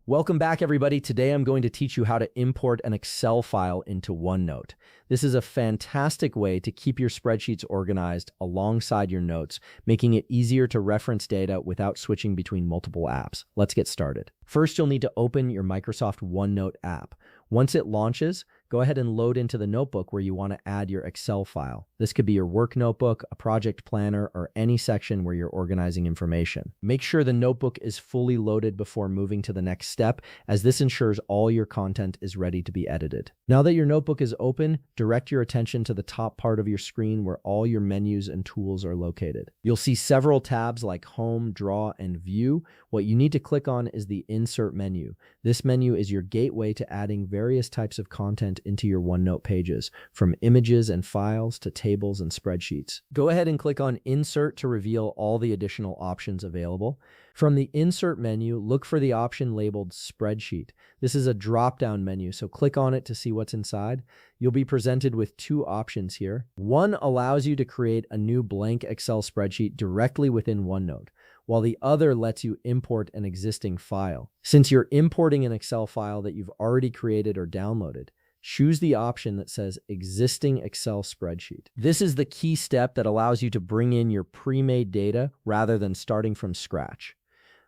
Welcome back, everybody. Today I'm going to teach you how to import an Excel file into OneNote. This is a fantastic way to keep your spreadsheets organized alongside your notes, making it easier to reference data without switching between multiple apps. Let's get started. First, you'll need to open your Microsoft OneNote app. Once it launches, go ahead and load into the notebook where you want to add your Excel file. This could be your work notebook, a project planner, or any section where you're organizing information. Make sure the notebook is fully loaded before moving to the next step, as this ensures all your content is ready to be edited. Now that your notebook is open, direct your attention to the top part of your screen where all your menus and tools are located. You'll see several tabs like Home, Draw, and View. What you need to click on is the Insert menu. This menu is your gateway to adding various types of content into your OneNote pages, from images and files to tables and spreadsheets. Go ahead and click on Insert to reveal all the additional options available. From the Insert menu, look for the option labeled Spreadsheet. This is a drop-down menu, so click on it to see what's inside. You'll be presented with two options here. One allows you to create a new blank Excel spreadsheet directly within OneNote, while the other lets you import an existing file. Since you're importing an Excel file that you've already created or downloaded, choose the option that says Existing Excel Spreadsheet. This is the key step that allows you to bring in your pre-made data rather than starting from scratch.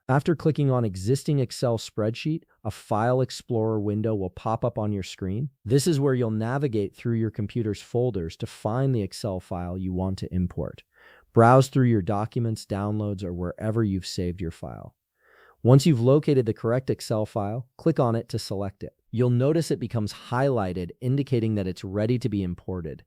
After clicking on Existing Excel Spreadsheet, a File Explorer window will pop up on your screen. This is where you'll navigate through your computer's folders to find the Excel file you want to import. Browse through your documents, downloads, or wherever you've saved your file. Once you've located the correct Excel file, click on it to select it. You'll notice it becomes highlighted, indicating that it's ready to be imported.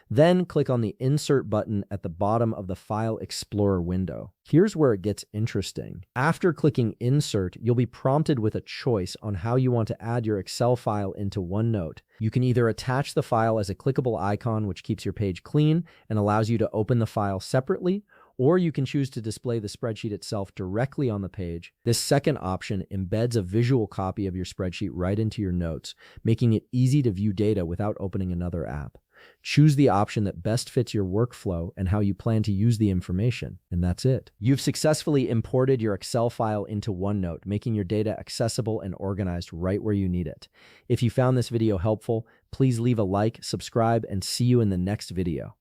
Then click on the Insert button at the bottom of the File Explorer window. Here's where it gets interesting. After clicking Insert, you'll be prompted with a choice on how you want to add your Excel file into OneNote. You can either attach the file as a clickable icon, which keeps your page clean and allows you to open the file separately, or you can choose to display the spreadsheet itself directly on the page. This second option embeds a visual copy of your spreadsheet right into your notes, making it easy to view data without opening another app. Choose the option that best fits your workflow and how you plan to use the information, and that's it. You've successfully imported your Excel file into OneNote, making your data accessible and organized right where you need it. If you found this video helpful, please leave a like, subscribe, and see you in the next video.